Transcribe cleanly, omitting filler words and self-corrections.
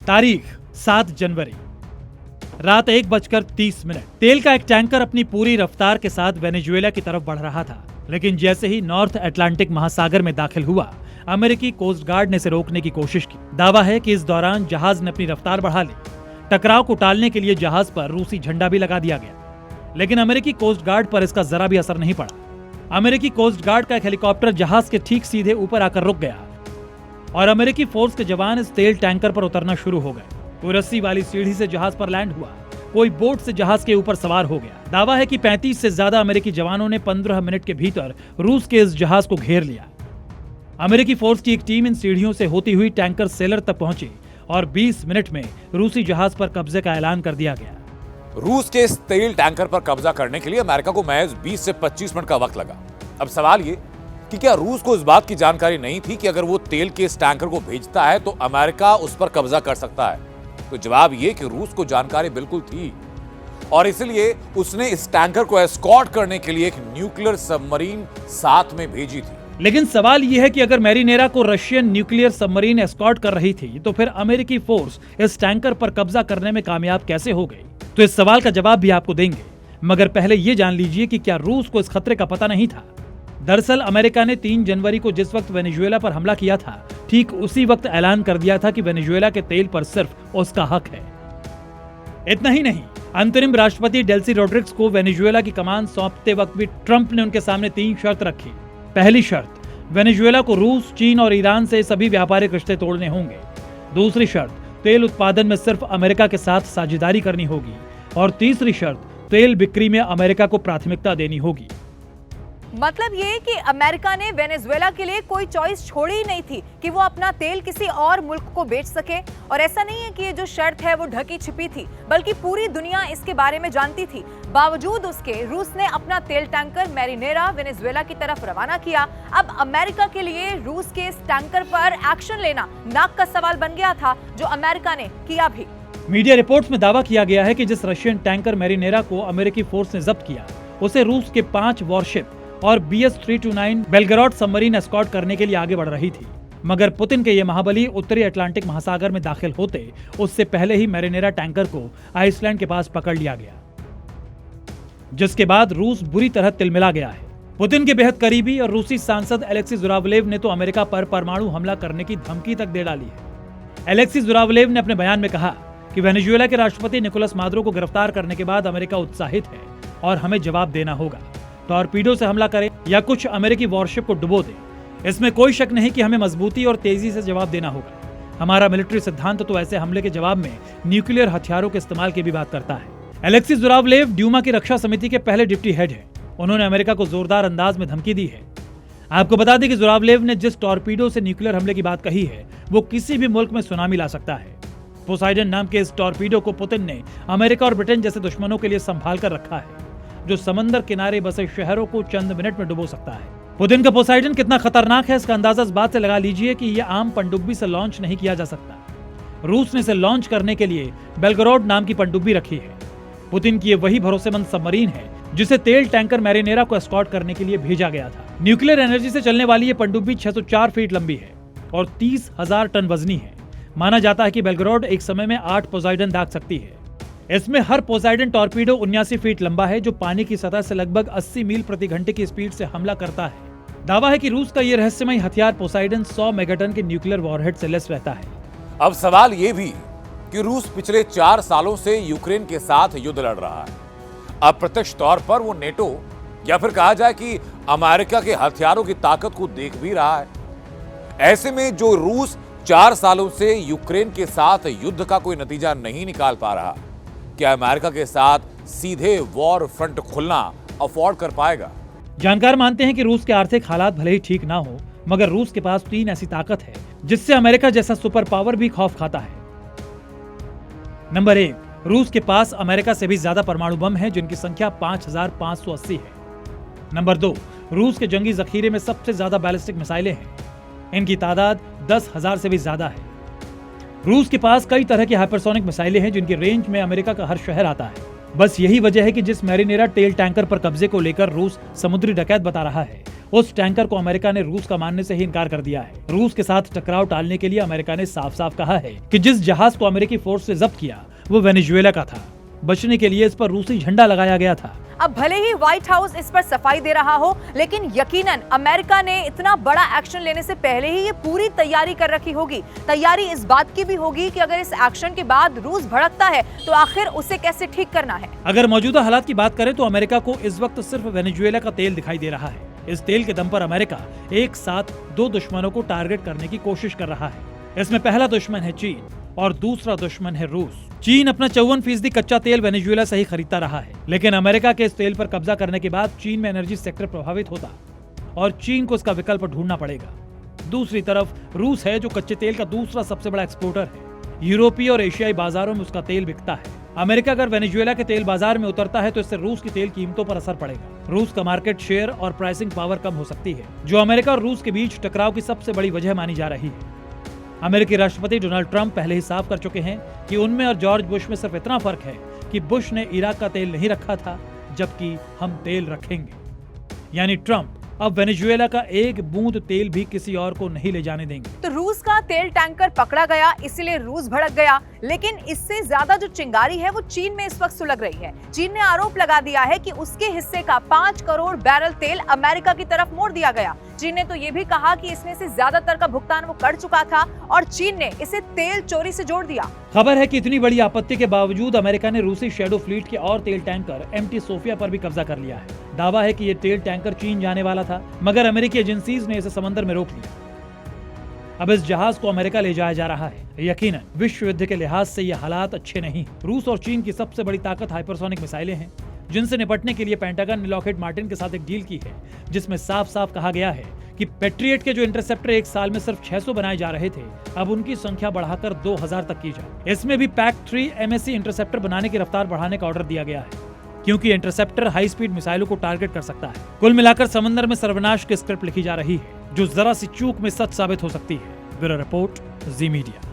तारीख 7 जनवरी, रात 1:30। तेल का एक टैंकर अपनी पूरी रफ्तार के साथ वेनेजुएला की तरफ बढ़ रहा था, लेकिन जैसे ही नॉर्थ अटलांटिक महासागर में दाखिल हुआ, अमेरिकी कोस्ट गार्ड ने इसे रोकने की कोशिश की। दावा है कि इस दौरान जहाज ने अपनी रफ्तार बढ़ा ली। टकराव को टालने के लिए जहाज पर रूसी झंडा भी लगा दिया गया, लेकिन अमेरिकी कोस्ट गार्ड पर इसका जरा भी असर नहीं पड़ा। अमेरिकी कोस्ट गार्ड का एक हेलीकॉप्टर जहाज के ठीक सीधे ऊपर आकर रुक गया और अमेरिकी फोर्स के जवान इस तेल टैंकर पर उतरना शुरू हो गए। कोई रस्सी वाली सीढ़ी से जहाज पर लैंड हुआ, कोई बोट से जहाज के ऊपर सवार हो गया। दावा है कि 35 से ज्यादा अमेरिकी जवानों ने 15 मिनट के भीतर रूस के इस जहाज को घेर लिया। अमेरिकी फोर्स की एक टीम इन सीढ़ियों से होती हुई टैंकर सेलर तक पहुंची और 20 मिनट में रूसी जहाज पर कब्जे का ऐलान कर दिया गया। रूस के इस तेल टैंकर पर कब्जा करने के लिए अमेरिका को महज 20 से 25 मिनट का वक्त लगा। अब सवाल ये कि क्या रूस को इस बात की जानकारी नहीं थी कि अगर वो तेल के इस टैंकर को भेजता है तो अमेरिका उस पर कब्जा कर सकता है? तो जवाब ये कि रूस को जानकारी बिल्कुल थी और इसलिए उसने इस टैंकर को एस्कॉर्ट करने के लिए एक न्यूक्लियर सबमरीन साथ में भेजी थी। लेकिन सवाल यह है कि अगर मैरिनेरा को रशियन न्यूक्लियर सबमरीन एस्कॉर्ट कर रही थी, तो फिर अमेरिकी फोर्स इस टैंकर पर कब्जा करने में कामयाब कैसे हो गई? तो इस सवाल का जवाब भी आपको देंगे, मगर पहले यह जान लीजिए कि क्या रूस को इस खतरे का पता नहीं था। दरअसल अमेरिका ने 3 जनवरी को जिस वक्त वेनेजुएला पर हमला किया था, ठीक उसी वक्त ऐलान कर दिया था कि वेनेजुएला के तेल पर सिर्फ उसका हक है। इतना ही नहीं, अंतरिम राष्ट्रपति डेल्सी रोड्रिग्स को वेनेजुएला की कमान सौंपते वक्त भी ट्रंप ने उनके सामने 3 शर्त रखी। पहली शर्त, वेनेजुएला को रूस, चीन और ईरान से सभी व्यापारिक रिश्ते तोड़ने होंगे। दूसरी शर्त, तेल उत्पादन में सिर्फ अमेरिका के साथ साझेदारी करनी होगी। और तीसरी शर्त, तेल बिक्री में अमेरिका को प्राथमिकता देनी होगी। मतलब ये कि अमेरिका ने वेनेजुएला के लिए कोई चॉइस छोड़ी ही नहीं थी कि वो अपना तेल किसी और मुल्क को बेच सके। और ऐसा नहीं है कि ये जो शर्त है वो ढकी छिपी थी, बल्कि पूरी दुनिया इसके बारे में जानती थी। बावजूद उसके रूस ने अपना तेल टैंकर मैरिनेरा वेनेजुएला की तरफ रवाना किया। अब अमेरिका के लिए रूस के इस टैंकर पर एक्शन लेना नाक का सवाल बन गया था, जो अमेरिका ने किया भी। मीडिया रिपोर्ट्स में दावा किया गया है कि जिस रशियन टैंकर मैरिनेरा को अमेरिकी फोर्स ने जब्त किया, उसे रूस के 5 वॉरशिप और BS-329 बेलग्राड सबमरीन एस्कॉर्ट करने के लिए आगे बढ़ रही थी। मगर पुतिन के ये महाबली उत्तरी अटलांटिक महासागर में दाखिल होते उससे पहले ही मैरिनेरा टैंकर को आइसलैंड के पास पकड़ लिया गया, जिसके बाद रूस बुरी तरह तिलमिला गया है। पुतिन के बेहद करीबी और रूसी सांसद एलेक्सी जुरावलेव ने तो अमेरिका पर परमाणु हमला करने की धमकी तक दे डाली है। एलेक्सी जुरावलेव ने अपने बयान में कहा कि वेनेजुएला के राष्ट्रपति निकोलस मादुरो को गिरफ्तार करने के बाद अमेरिका उत्साहित है और हमें जवाब देना होगा। टॉर्पीडो से हमला करें या कुछ अमेरिकी वॉरशिप को डुबो दे, इसमें कोई शक नहीं कि हमें मजबूती और तेजी से जवाब देना होगा। हमारा मिलिट्री सिद्धांत तो ऐसे हमले के जवाब में न्यूक्लियर हथियारों के इस्तेमाल की भी बात करता है। एलेक्सी जुरावलेव ड्यूमा की रक्षा समिति के पहले डिप्टी हेड हैं। उन्होंने अमेरिका को जोरदार अंदाज में धमकी दी है। आपको बता दें कि जुरावलेव ने जिस टॉर्पीडो से न्यूक्लियर हमले की बात कही है, वो किसी भी मुल्क में सुनामी ला सकता है। पोसाइडन नाम के इस टॉर्पीडो को पुतिन ने अमेरिका और ब्रिटेन जैसे दुश्मनों के लिए संभाल कर रखा है, जो समंदर किनारे बसे शहरों को चंद मिनट में डुबो सकता है। पुतिन का पोसाइडन कितना खतरनाक है, इसका अंदाजा इस बात से लगा लीजिए कि यह आम पनडुब्बी से लॉन्च नहीं किया जा सकता। रूस ने इसे लॉन्च करने के लिए बेलग्राड नाम की पनडुब्बी रखी है। पुतिन की ये वही भरोसेमंद सबमरीन है जिसे तेल टैंकर मैरिनेरा को एस्कॉर्ट करने के लिए भेजा गया था। न्यूक्लियर एनर्जी से चलने वाली ये पनडुब्बी 604 फीट लंबी है और 30,000 टन वजनी है। माना जाता है कि बेलग्राड एक समय में 8 पोसाइडन दाग सकती है। इसमें हर पोसाइडन टॉर्पीडो 79 फीट लंबा है, जो पानी की सतह से लगभग 80 मील प्रति घंटे की स्पीड से हमला करता है। दावा है कि रूस का यह रहस्यमय हथियार पोसाइडन 100 मेगाटन के न्यूक्लियर वॉरहेड से लैस रहता है। अब सवाल यह भी कि रूस पिछले 4 सालों से यूक्रेन के साथ युद्ध लड़ रहा है। अप्रत्यक्ष तौर पर वो नेटो या फिर कहा जाए कि अमेरिका के हथियारों की ताकत को देख भी रहा है। ऐसे में जो रूस 4 सालों से यूक्रेन के साथ युद्ध का कोई नतीजा नहीं निकाल पा रहा, क्या अमेरिका के साथ सीधे वॉर फ्रंट खुलना अफोर्ड कर पाएगा? जानकार मानते हैं कि रूस के आर्थिक हालात भले ही ठीक ना हो, मगर रूस के पास 3 ऐसी ताकत है जिससे अमेरिका जैसा सुपर पावर भी खौफ खाता है। नंबर 1, रूस के पास अमेरिका से भी ज्यादा परमाणु बम है, जिनकी संख्या 5580 है। नंबर 2, रूस के जंगी जखीरे में सबसे ज्यादा बैलिस्टिक मिसाइलें हैं। इनकी तादाद 10,000 से भी ज्यादा है। रूस के पास कई तरह की हाइपरसोनिक मिसाइलें हैं, जिनकी रेंज में अमेरिका का हर शहर आता है। बस यही वजह है कि जिस मैरिनेरा तेल टैंकर पर कब्जे को लेकर रूस समुद्री डकैत बता रहा है, उस टैंकर को अमेरिका ने रूस का मानने से ही इनकार कर दिया है। रूस के साथ टकराव टालने के लिए अमेरिका ने साफ साफ कहा है कि जिस जहाज को अमेरिकी फोर्स से जब्त किया वो वेनेजुएला का था। बचने के लिए इस पर रूसी झंडा लगाया गया था। अब भले ही व्हाइट हाउस इस पर सफाई दे रहा हो, लेकिन यकीनन अमेरिका ने इतना बड़ा एक्शन लेने से पहले ही ये पूरी तैयारी कर रखी होगी। तैयारी इस बात की भी होगी कि अगर इस एक्शन के बाद रूस भड़कता है तो आखिर उसे कैसे ठीक करना है। अगर मौजूदा हालात की बात करें तो अमेरिका को इस वक्त सिर्फ वेनेजुएला का तेल दिखाई दे रहा है। इस तेल के दम पर अमेरिका एक साथ दो दुश्मनों को टारगेट करने की कोशिश कर रहा है। इसमें पहला दुश्मन है चीन और दूसरा दुश्मन है रूस। चीन अपना 54% कच्चा तेल वेनेजुएला से ही खरीदता रहा है, लेकिन अमेरिका के इस तेल पर कब्जा करने के बाद चीन में एनर्जी सेक्टर प्रभावित होता और चीन को इसका विकल्प ढूंढना पड़ेगा। दूसरी तरफ रूस है जो कच्चे तेल का दूसरा सबसे बड़ा एक्सपोर्टर है। यूरोपीय और एशियाई बाजारों में उसका तेल बिकता है। अमेरिका अगर वेनेजुएला के तेल बाजार में उतरता है तो इससे रूस की तेल कीमतों पर असर पड़ेगा। रूस का मार्केट शेयर और प्राइसिंग पावर कम हो सकती है, जो अमेरिका और रूस के बीच टकराव की सबसे बड़ी वजह मानी जा रही है। अमेरिकी राष्ट्रपति डोनाल्ड ट्रंप पहले ही साफ कर चुके हैं कि उनमें और जॉर्ज बुश में सिर्फ इतना फर्क है कि बुश ने इराक का तेल नहीं रखा था, जबकि हम तेल रखेंगे। यानी ट्रंप अब वेनेजुएला का एक बूंद तेल भी किसी और को नहीं ले जाने देंगे। तो रूस का तेल टैंकर पकड़ा गया, इसीलिए रूस भड़क गया। लेकिन इससे ज्यादा जो चिंगारी है वो चीन में इस वक्त सुलग रही है। चीन ने आरोप लगा दिया है कि उसके हिस्से का 5 करोड़ बैरल तेल अमेरिका की तरफ मोड़ दिया गया। चीन ने तो ये भी कहा कि इसमें से ज्यादातर का भुगतान वो कर चुका था और चीन ने इसे तेल चोरी से जोड़ दिया। खबर है कि इतनी बड़ी आपत्ति के बावजूद अमेरिका ने रूसी शैडो फ्लीट के और तेल टैंकर एमटी सोफिया पर भी कब्जा कर लिया है। दावा है कि ये तेल टैंकर चीन जाने वाला था, मगर अमेरिकी एजेंसीज ने इसे समंदर में रोक लिया। अब इस जहाज को अमेरिका ले जाया जा रहा है। यकीनन विश्व युद्ध के लिहाज से ये हालात अच्छे नहीं। रूस और चीन की सबसे बड़ी ताकत हाइपरसोनिक मिसाइलें हैं, जिनसे निपटने के लिए पेंटागन ने लॉकहीड मार्टिन के साथ एक डील की है, जिसमें साफ साफ कहा गया है कि पैट्रियट के जो इंटरसेप्टर एक साल में सिर्फ 600 बनाए जा रहे थे, अब उनकी संख्या बढ़ाकर 2000 तक की जाए। इसमें भी पैक-3 MSE इंटरसेप्टर बनाने की रफ्तार बढ़ाने का ऑर्डर दिया गया है, क्योंकि इंटरसेप्टर हाई स्पीड मिसाइलों को टारगेट कर सकता है। कुल मिलाकर समंदर में सर्वनाश की स्क्रिप्ट लिखी जा रही है, जो जरा सी चूक में सच साबित हो सकती है। ब्यूरो रिपोर्ट, जी मीडिया।